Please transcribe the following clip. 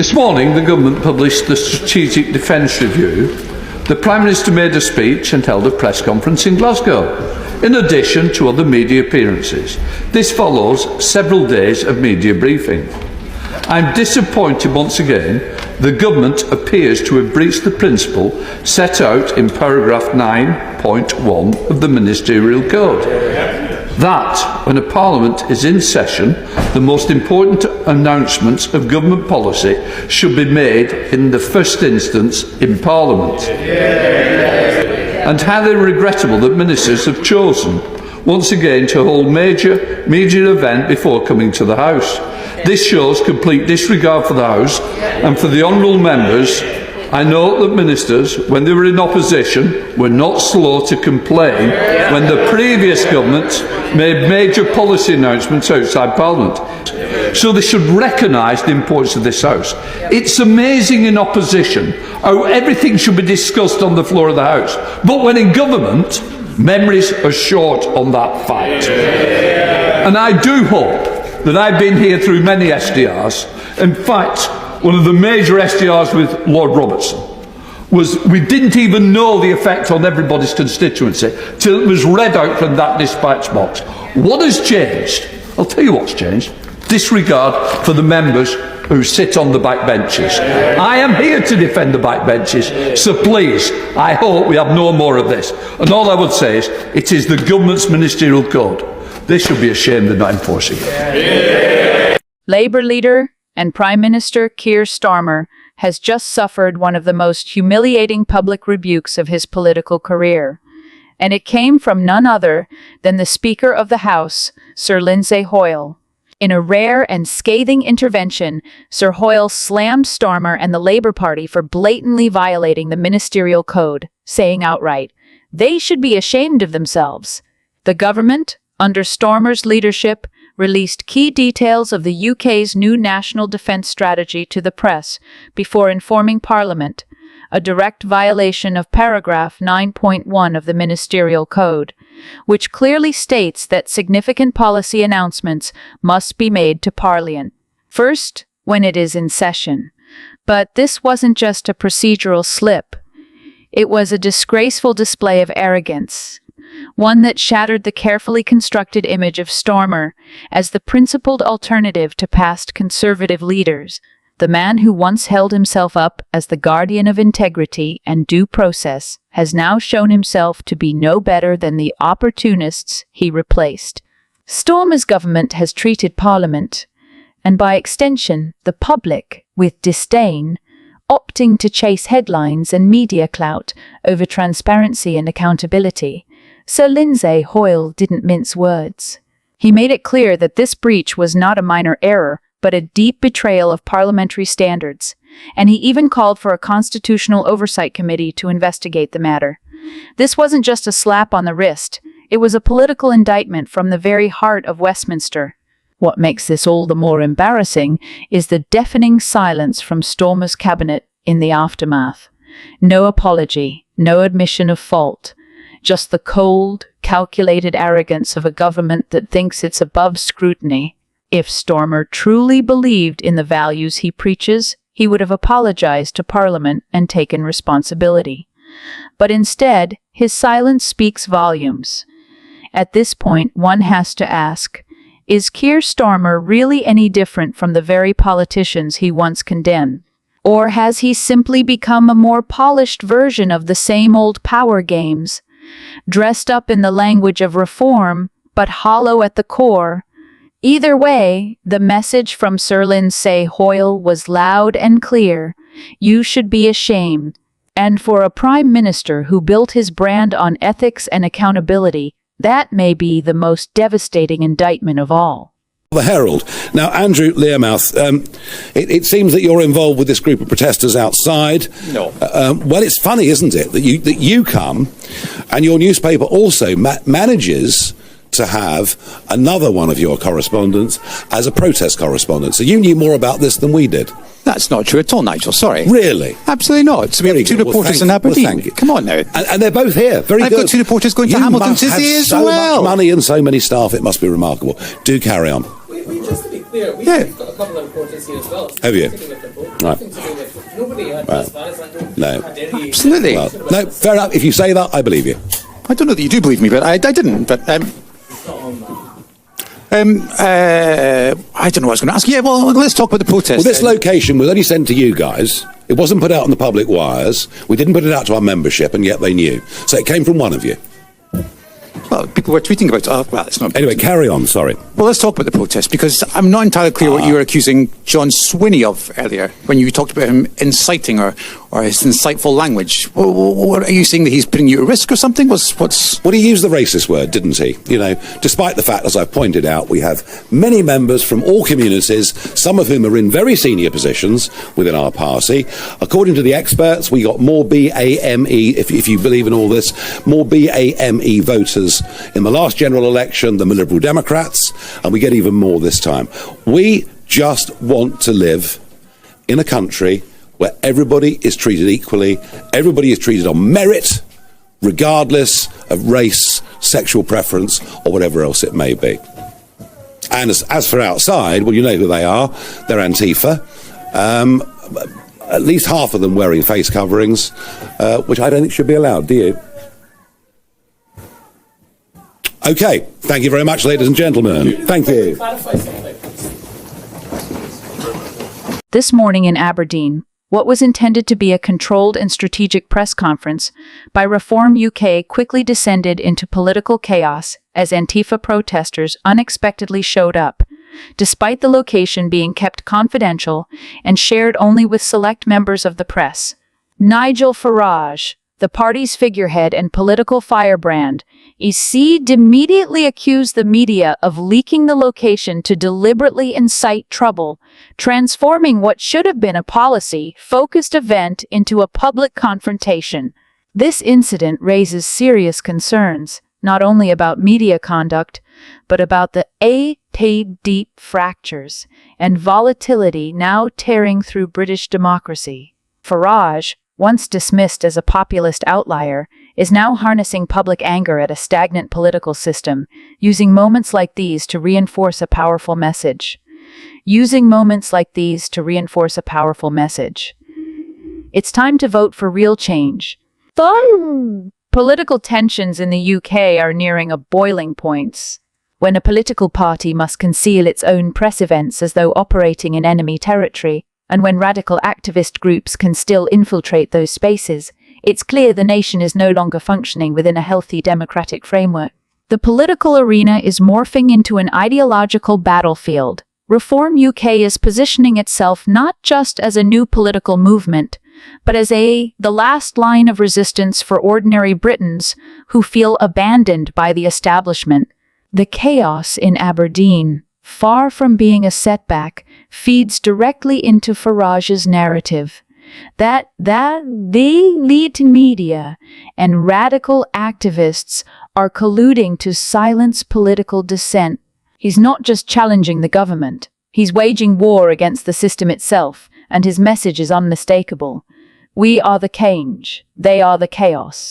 This morning, the government published the Strategic Defence Review. The Prime Minister made a speech and held a press conference in Glasgow, in addition to other media appearances. This follows several days of media briefing. I'm disappointed once again the government appears to have breached the principle set out in paragraph 9.1 of the Ministerial Code. That, when a Parliament is in session, the most important announcements of government policy should be made in the first instance in Parliament. And highly regrettable that ministers have chosen, once again, to hold major media event before coming to the House. This shows complete disregard for the House and for the honourable members. I note that ministers, when they were in opposition, were not slow to complain when the previous government made major policy announcements outside Parliament. So they should recognise the importance of this House. It's amazing in opposition how everything should be discussed on the floor of the House. But when in government, memories are short on that fact. And I do hope that I've been here through many SDRs. In fact, one of the major SDRs with Lord Robertson was we didn't even know the effect on everybody's constituency till it was read out from that dispatch box. What has changed? I'll tell you what's changed. Disregard for the members who sit on the back benches. I am here to defend the back benches, so please, I hope we have no more of this. And all I would say is, it is the government's ministerial code. They should be ashamed of not enforcing it. Labour leader and Prime Minister Keir Starmer has just suffered one of the most humiliating public rebukes of his political career. And it came from none other than the Speaker of the House, Sir Lindsay Hoyle. In a rare and scathing intervention, Sir Hoyle slammed Starmer and the Labour Party for blatantly violating the ministerial code, saying outright, they should be ashamed of themselves. The government, under Starmer's leadership, released key details of the UK's new national defence strategy to the press before informing Parliament, a direct violation of paragraph 9.1 of the Ministerial Code, which clearly states that significant policy announcements must be made to Parliament, first when it is in session. But this wasn't just a procedural slip. It was a disgraceful display of arrogance, one that shattered the carefully constructed image of Starmer as the principled alternative to past Conservative leaders. The man who once held himself up as the guardian of integrity and due process has now shown himself to be no better than the opportunists he replaced. Starmer's government has treated Parliament, and by extension the public, with disdain, opting to chase headlines and media clout over transparency and accountability. Sir Lindsay Hoyle didn't mince words. He made it clear that this breach was not a minor error, but a deep betrayal of parliamentary standards, and he even called for a constitutional oversight committee to investigate the matter. This wasn't just a slap on the wrist, it was a political indictment from the very heart of Westminster. What makes this all the more embarrassing is the deafening silence from Starmer's cabinet in the aftermath. No apology, no admission of fault. Just the cold, calculated arrogance of a government that thinks it's above scrutiny. If Starmer truly believed in the values he preaches, he would have apologized to Parliament and taken responsibility. But instead, his silence speaks volumes. At this point, one has to ask, is Keir Starmer really any different from the very politicians he once condemned? Or has he simply become a more polished version of the same old power games, dressed up in the language of reform, but hollow at the core? Either way, the message from Sir Lindsay Hoyle was loud and clear. You should be ashamed. And for a Prime Minister who built his brand on ethics and accountability, that may be the most devastating indictment of all. The Herald. Now, Andrew Learmouth, it seems that you're involved with this group of protesters outside. No. Well, it's funny, isn't it, that you come and your newspaper also manages to have another one of your correspondents as a protest correspondent. So you knew more about this than we did. That's not true at all, Nigel, sorry. Really? Absolutely not. So we have two reporters in Aberdeen. Come on now. And they're both here. Very good. I've got two reporters going to Hamilton City as well. So much money and so many staff, it must be remarkable. Do carry on. Just to be clear. We've got a couple of reporters here as well. Have you? Right. Nobody had Right. as bad as that. No. Had any- Absolutely. Well, no, fair enough. If you say that, I believe you. I don't know that you do believe me, but I didn't. But It's not on that. I don't know what I was going to ask. Yeah, well, let's talk about the protest. Well, this location was only sent to you guys. It wasn't put out on the public wires. We didn't put it out to our membership, and yet they knew. So it came from one of you. Well, people were tweeting about it. Oh, well, it's not. Anyway, carry on. Sorry. Well, let's talk about the protest, because I'm not entirely clear what you were accusing John Swinney of earlier when you talked about him inciting or his insightful language. What, are you saying that he's putting you at risk or something? What's? Well, he used the racist word, didn't he? You know, despite the fact, as I've pointed out, we have many members from all communities, some of whom are in very senior positions within our party. According to the experts, we got more BAME, if you believe in all this, more BAME voters in the last general election than the Liberal Democrats, and we get even more this time. We just want to live in a country where everybody is treated equally, everybody is treated on merit, regardless of race, sexual preference, or whatever else it may be. And as for outside, well, you know who they are. They're Antifa. At least half of them wearing face coverings, which I don't think should be allowed, do you? Okay, thank you very much, ladies and gentlemen. Thank you. Clarify something. This morning in Aberdeen, what was intended to be a controlled and strategic press conference by Reform UK quickly descended into political chaos as Antifa protesters unexpectedly showed up, despite the location being kept confidential and shared only with select members of the press. Nigel Farage, the party's figurehead and political firebrand, immediately accused the media of leaking the location to deliberately incite trouble, transforming what should have been a policy-focused event into a public confrontation. This incident raises serious concerns, not only about media conduct, but about the deep fractures and volatility now tearing through British democracy. Farage, once dismissed as a populist outlier, is now harnessing public anger at a stagnant political system, using moments like these to reinforce a powerful message. It's time to vote for real change. Political tensions in the UK are nearing a boiling point. When a political party must conceal its own press events as though operating in enemy territory, and when radical activist groups can still infiltrate those spaces, it's clear the nation is no longer functioning within a healthy democratic framework. The political arena is morphing into an ideological battlefield. Reform UK is positioning itself not just as a new political movement, but as the last line of resistance for ordinary Britons who feel abandoned by the establishment. The chaos in Aberdeen, far from being a setback, feeds directly into Farage's narrative that the elite media and radical activists are colluding to silence political dissent. He's not just challenging the government, he's waging war against the system itself, and his message is unmistakable. We are the change, they are the chaos.